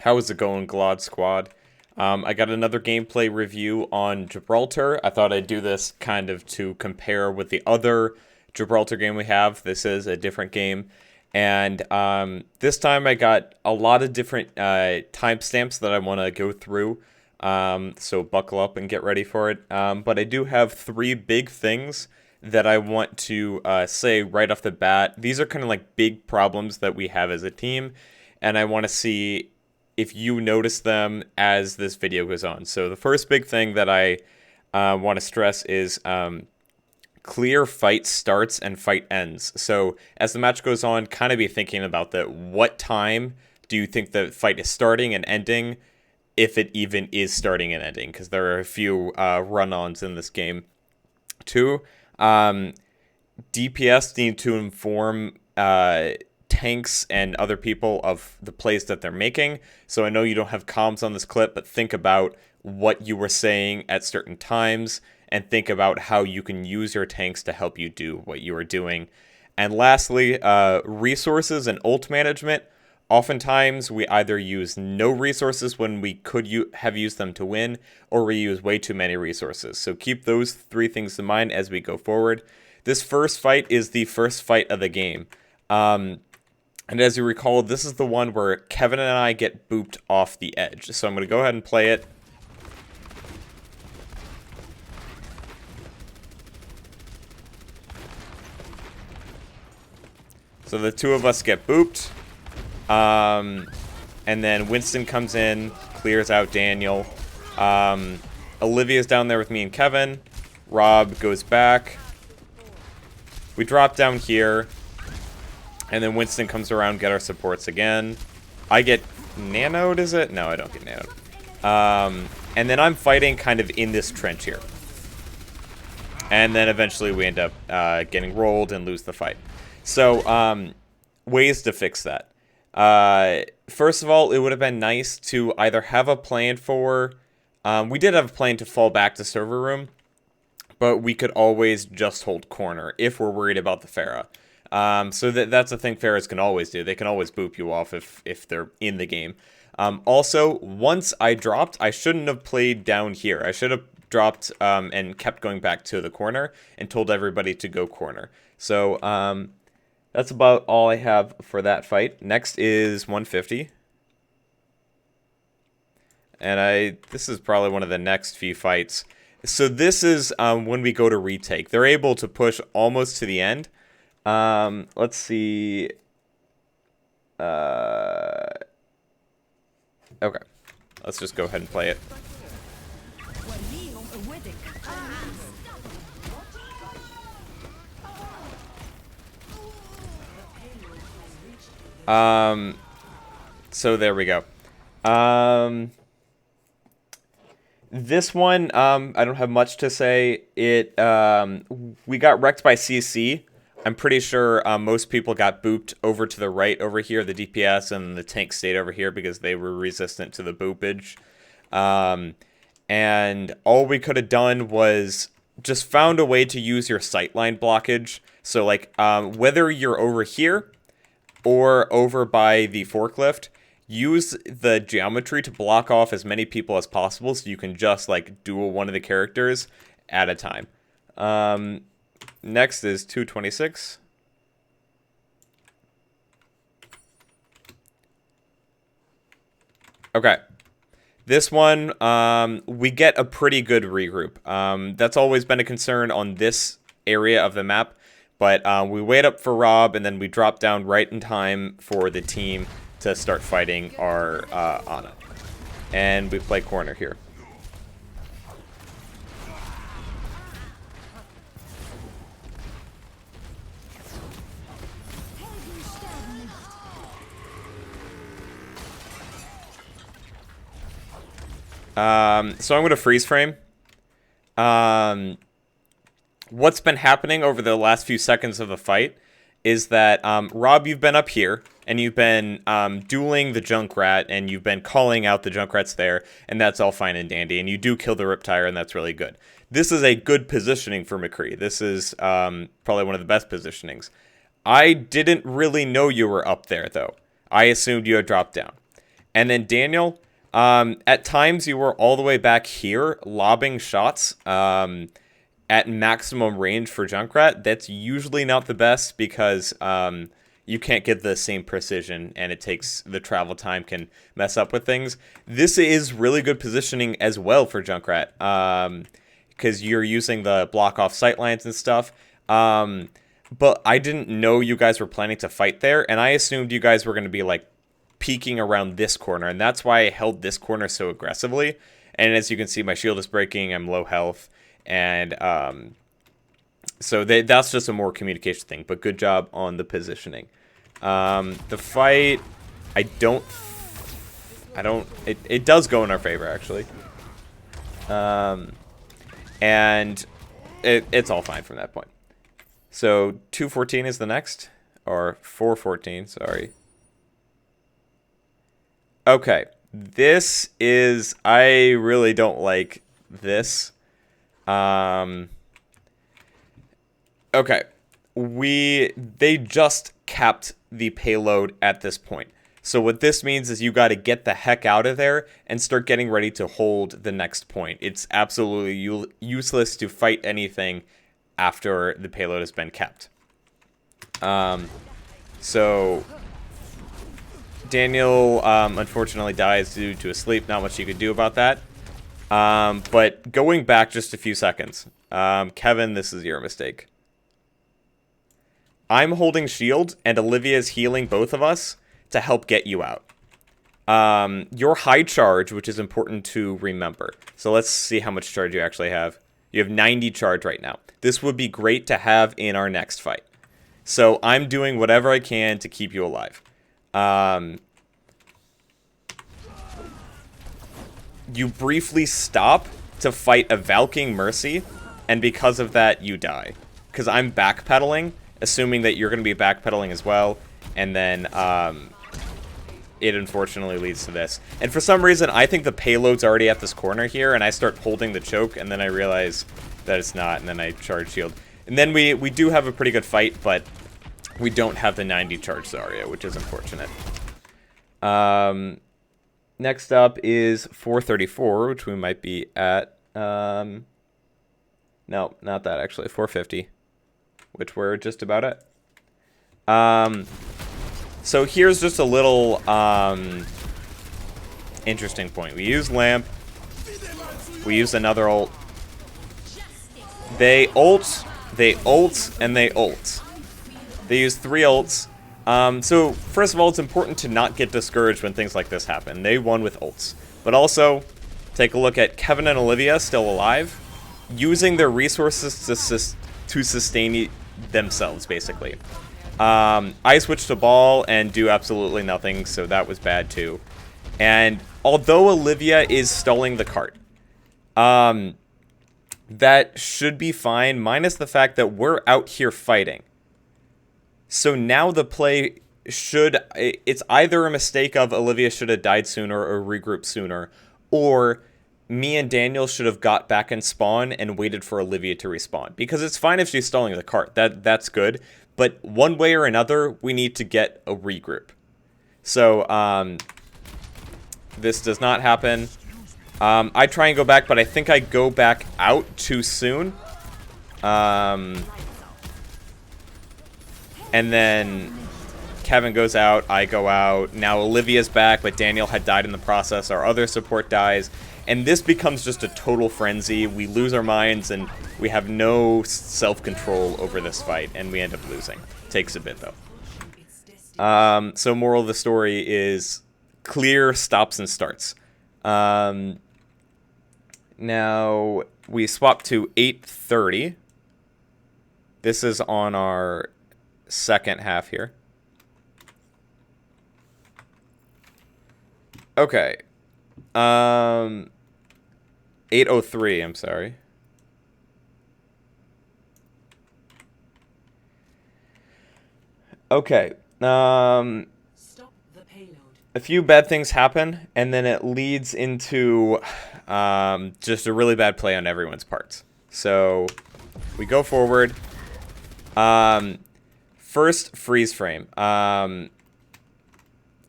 How is it going, Glod Squad? I got another gameplay review on Gibraltar. I thought I'd do this kind of to compare with the other Gibraltar game we have. This is a different game. And this time I got a lot of different timestamps that I want to go through. So buckle up and get ready for it. But I do have three big things that I want to say right off the bat. These are kind of like big problems that we have as a team. And I want to see if you notice them as this video goes on. So the first big thing that I want to stress is clear fight starts and fight ends. So as the match goes on, kind of be thinking about that. What time do you think the fight is starting and ending, if it even is starting and ending? Because there are a few run-ons in this game. Two, DPS need to inform tanks and other people of the plays that they're making. So I know you don't have comms on this clip, but think about what you were saying at certain times and think about how you can use your tanks to help you do what you are doing. And lastly, resources and ult management. Oftentimes, we either use no resources when we could have used them to win, or we use way too many resources. So keep those three things in mind as we go forward. This first fight is the first fight of the game. And as you recall, this is the one where Kevin and I get booped off the edge. So I'm going to go ahead and play it. So the two of us get booped. And then Winston comes in, clears out Daniel. Olivia's down there with me and Kevin. Rob goes back. We drop down here. And then Winston comes around, get our supports again. I get nanoed, is it? No, I don't get nanoed. And then I'm fighting kind of in this trench here. And then eventually we end up getting rolled and lose the fight. So, ways to fix that. First of all, it would have been nice to either have a plan for... we did have a plan to fall back to server room, but we could always just hold corner if we're worried about the Pharah. So that's a thing Pharaohs can always do. They can always boop you off if they're in the game. Also, once I dropped, I shouldn't have played down here. I should have dropped and kept going back to the corner and told everybody to go corner. So that's about all I have for that fight. Next is 150. And this is probably one of the next few fights. So this is when we go to retake. They're able to push almost to the end. Let's see. Okay. Let's just go ahead and play it. So there we go. This one, I don't have much to say. We got wrecked by CC. I'm pretty sure most people got booped over to the right over here, the DPS, and the tank stayed over here because they were resistant to the boopage. And all we could have done was just found a way to use your sightline blockage. So, like, whether you're over here or over by the forklift, use the geometry to block off as many people as possible so you can just, like, duel one of the characters at a time. Next is 226. Okay. This one, we get a pretty good regroup. That's always been a concern on this area of the map. But we wait up for Rob, and then we drop down right in time for the team to start fighting our Ana. And we play corner here. So I'm going to freeze frame. What's been happening over the last few seconds of the fight is that, Rob, you've been up here, and you've been dueling the Junkrat, and you've been calling out the Junkrats there, and that's all fine and dandy, and you do kill the Riptire, and that's really good. This is a good positioning for McCree. This is probably one of the best positionings. I didn't really know you were up there, though. I assumed you had dropped down. And then Daniel, at times you were all the way back here lobbing shots at maximum range for Junkrat. That's usually not the best because you can't get the same precision, and it takes the travel time can mess up with things. This is really good positioning as well for Junkrat because you're using the block off sightlines and stuff. But I didn't know you guys were planning to fight there, and I assumed you guys were going to be like peeking around this corner, and that's why I held this corner so aggressively. And as you can see, my shield is breaking, I'm low health, and so that's just a more communication thing, but good job on the positioning. The fight, it does go in our favor, actually. And it's all fine from that point. So 214 is the next, or 414, sorry. Okay, this is, I really don't like this. Okay, they just capped the payload at this point. So what this means is you got to get the heck out of there and start getting ready to hold the next point. It's absolutely useless to fight anything after the payload has been capped. So Daniel unfortunately dies due to a sleep. Not much you could do about that. But going back just a few seconds, Kevin, this is your mistake. I'm holding shield, and Olivia's healing both of us to help get you out. Your high charge, which is important to remember. So let's see how much charge you actually have. You have 90 charge right now. This would be great to have in our next fight. So I'm doing whatever I can to keep you alive. You briefly stop to fight a Valking Mercy, and because of that, you die. Because I'm backpedaling, assuming that you're going to be backpedaling as well, and then it unfortunately leads to this. And for some reason, I think the payload's already at this corner here, and I start holding the choke, and then I realize that it's not, and then I charge shield. And then we do have a pretty good fight, but we don't have the 90 charge Zarya, which is unfortunate. Next up is 434, which we might be at. No, not that actually. 450, which we're just about at. So here's just a little interesting point. We use Lamp. We use another ult. They ult, and they ult. They use 3 ults. So, first of all, it's important to not get discouraged when things like this happen. They won with ults. But also, take a look at Kevin and Olivia, still alive, using their resources to sustain themselves, basically. I switched to ball and do absolutely nothing, so that was bad too. And although Olivia is stalling the cart, that should be fine, minus the fact that we're out here fighting. So now the play it's either a mistake of Olivia should have died sooner or regrouped sooner, or me and Daniel should have got back and spawn and waited for Olivia to respawn. Because it's fine if she's stalling the cart, that's good, but one way or another, we need to get a regroup. So, this does not happen. I try and go back, but I think I go back out too soon. And then Kevin goes out, I go out. Now Olivia's back, but Daniel had died in the process. Our other support dies. And this becomes just a total frenzy. We lose our minds, and we have no self-control over this fight, and we end up losing. Takes a bit, though. So moral of the story is clear stops and starts. Now, we swap to 8:30. This is on our second half here. Okay. 8:03, I'm sorry. Okay. Stop the payload. A few bad things happen, and then it leads into just a really bad play on everyone's parts. So we go forward. First freeze frame. I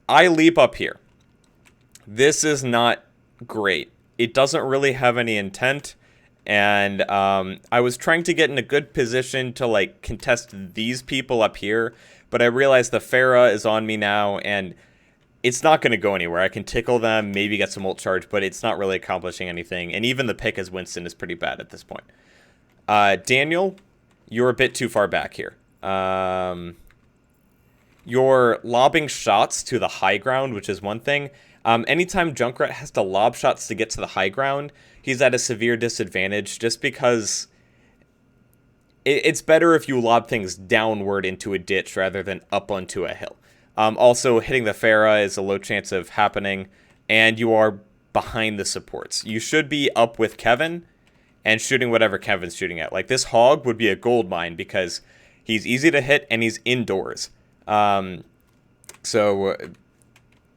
leap up here. This is not great. It doesn't really have any intent, and I was trying to get in a good position to like contest these people up here, but I realized the Pharah is on me now, and it's not going to go anywhere. I can tickle them, maybe get some ult charge, but it's not really accomplishing anything, and even the pick as Winston is pretty bad at this point. Daniel, you're a bit too far back here. You're lobbing shots to the high ground, which is one thing. Anytime Junkrat has to lob shots to get to the high ground, he's at a severe disadvantage just because it's better if you lob things downward into a ditch rather than up onto a hill. Also, hitting the Pharah is a low chance of happening, and you are behind the supports. You should be up with Kevin and shooting whatever Kevin's shooting at. Like, this Hog would be a gold mine because he's easy to hit and he's indoors.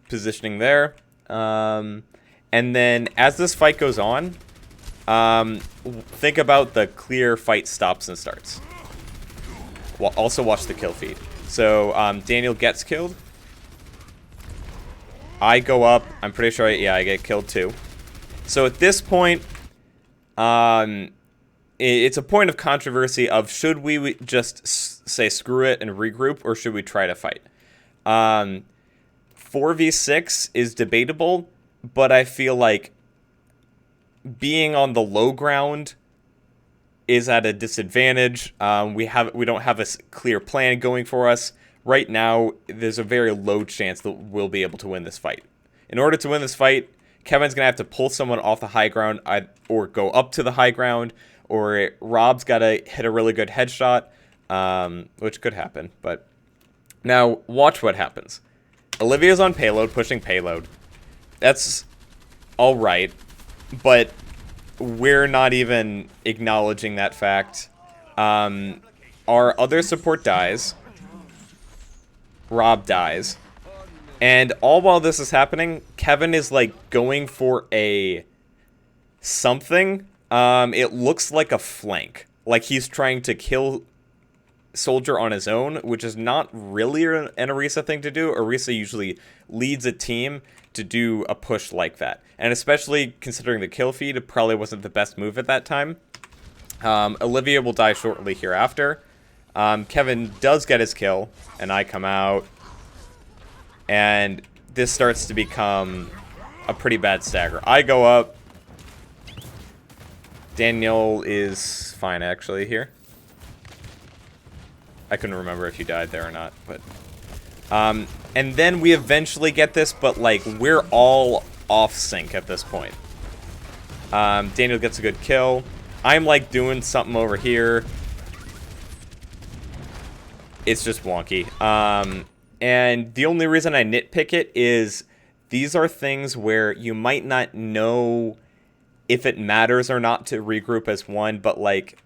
Positioning there. And then as this fight goes on, think about the clear fight stops and starts. Also watch the kill feed. So Daniel gets killed. I go up. I'm pretty sure, I get killed too. So at this point, it's a point of controversy of should we just say screw it and regroup, or should we try to fight? 4v6 is debatable, but I feel like being on the low ground is at a disadvantage. We don't have a clear plan going for us. Right now, there's a very low chance that we'll be able to win this fight. In order to win this fight, Kevin's going to have to pull someone off the high ground or go up to the high ground, or Rob's got to hit a really good headshot, which could happen. But now, watch what happens. Olivia's on payload, pushing payload. That's alright, but we're not even acknowledging that fact. Our other support dies. Rob dies. And all while this is happening, Kevin is like going for a something. It looks like a flank. Like he's trying to kill Soldier on his own, which is not really an Orisa thing to do. Orisa usually leads a team to do a push like that. And especially considering the kill feed, it probably wasn't the best move at that time. Olivia will die shortly hereafter. Kevin does get his kill, and I come out. And this starts to become a pretty bad stagger. I go up. Daniel is fine, actually, here. I couldn't remember if you died there or not, but... and then we eventually get this, but, like, we're all off sync at this point. Daniel gets a good kill. I'm, like, doing something over here. It's just wonky. And the only reason I nitpick it is these are things where you might not know if it matters or not to regroup as one, but, like...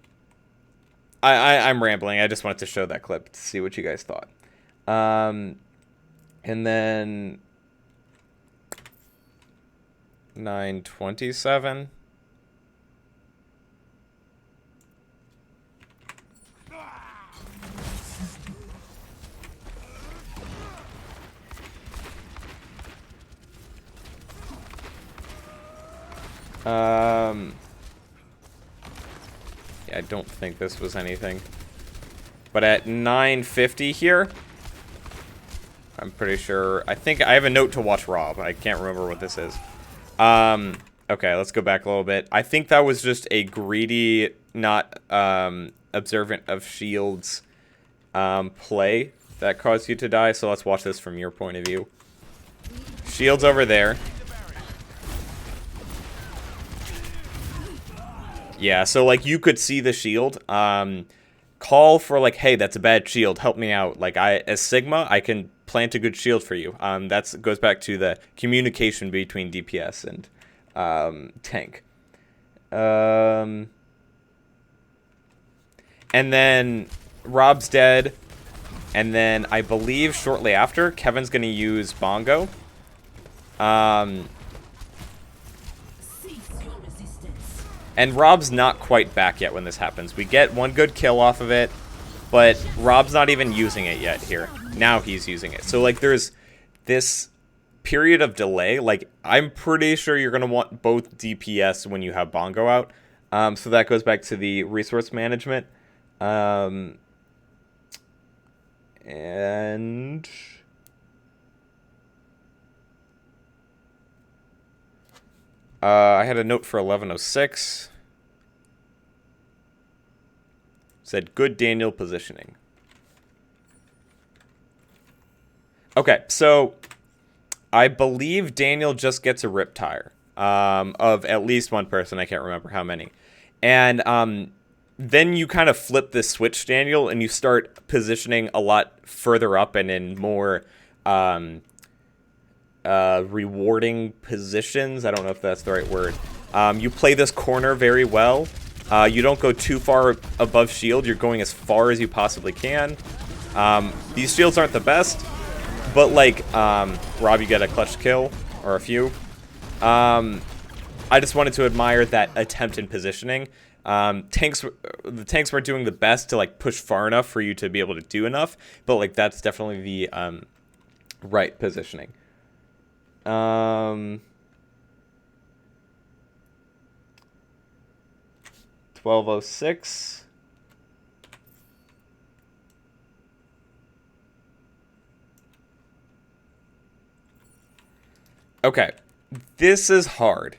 I'm rambling. I just wanted to show that clip to see what you guys thought. And then 927. Yeah, I don't think this was anything. But at 950 here, I'm pretty sure. I think I have a note to watch Rob. I can't remember what this is. Okay, let's go back a little bit. I think that was just a greedy, not observant of shields play that caused you to die. So let's watch this from your point of view. Shields over there. Yeah, so, like, you could see the shield. Call for, like, hey, that's a bad shield. Help me out. Like, as Sigma, I can plant a good shield for you. That goes back to the communication between DPS and tank. And then Rob's dead. And then I believe shortly after, Kevin's going to use Bongo. And Rob's not quite back yet when this happens. We get one good kill off of it, but Rob's not even using it yet here. Now he's using it. So, like, there's this period of delay, like, I'm pretty sure you're going to want both DPS when you have Bongo out. So that goes back to the resource management. And I had a note for 1106. Said, good Daniel positioning. Okay, so I believe Daniel just gets a rip tire of at least one person. I can't remember how many. And then you kind of flip the switch, Daniel, and you start positioning a lot further up and in more rewarding positions. I don't know if that's the right word. You play this corner very well. You don't go too far above shield. You're going as far as you possibly can. These shields aren't the best, but like, Rob, you get a clutch kill, or a few. I just wanted to admire that attempt in positioning. The tanks were doing the best to like push far enough for you to be able to do enough, but like that's definitely the right positioning. 1206. Okay, this is hard.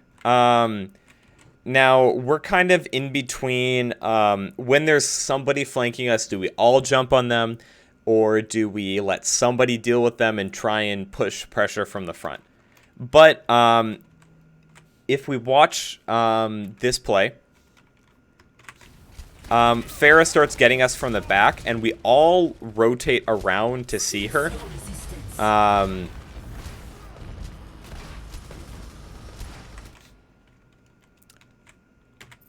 Now, we're kind of in between, when there's somebody flanking us, do we all jump on them, or do we let somebody deal with them and try and push pressure from the front? But if we watch this play, Farah starts getting us from the back, and we all rotate around to see her.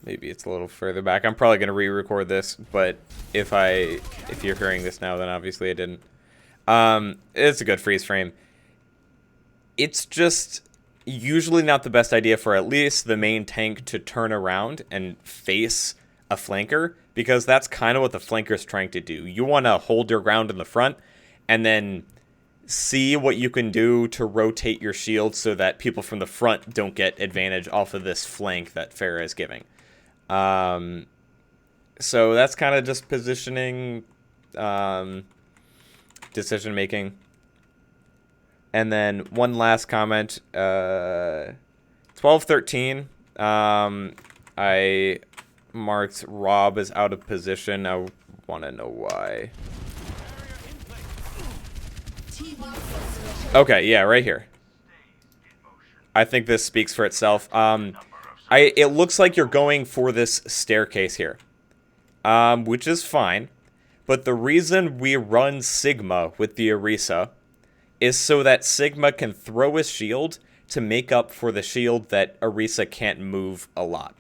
Maybe it's a little further back. I'm probably going to re-record this, but if you're hearing this now, then obviously I didn't. It's a good freeze frame. It's just usually not the best idea for at least the main tank to turn around and face a flanker, because that's kind of what the flanker's trying to do. You want to hold your ground in the front and then see what you can do to rotate your shield so that people from the front don't get advantage off of this flank that Farah is giving. So that's kind of just positioning, decision making. And then one last comment, 1213, I marked Rob as out of position. I want to know why. Okay, yeah, right here. I think this speaks for itself. It looks like you're going for this staircase here, which is fine. But the reason we run Sigma with the Orisa is so that Sigma can throw his shield to make up for the shield that Orisa can't move a lot.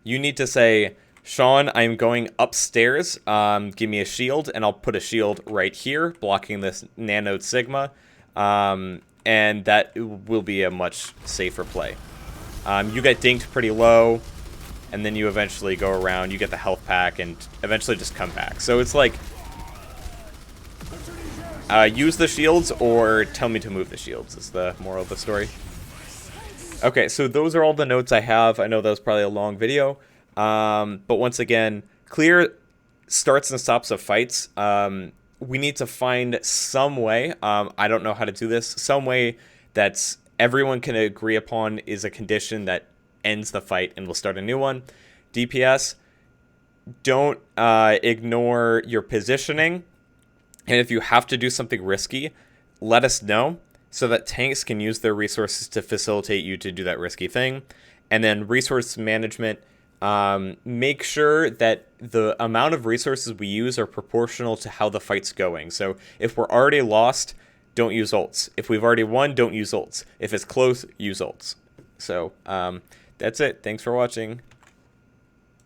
You need to say, Sean, I'm going upstairs, give me a shield, and I'll put a shield right here, blocking this nanoed Sigma, and that will be a much safer play. You get dinked pretty low, and then you eventually go around, you get the health pack, and eventually just come back. So it's like, use the shields, or tell me to move the shields, is the moral of the story. Okay, so those are all the notes I have. I know that was probably a long video, but once again, clear starts and stops of fights. We need to find some way, I don't know how to do this, some way that's everyone can agree upon is a condition that ends the fight and we'll start a new one. DPS, don't ignore your positioning, and if you have to do something risky, let us know so that tanks can use their resources to facilitate you to do that risky thing. And then resource management, make sure that the amount of resources we use are proportional to how the fight's going. So if we're already lost, don't use ults. If we've already won, don't use ults. If it's close, use ults. So that's it. Thanks for watching.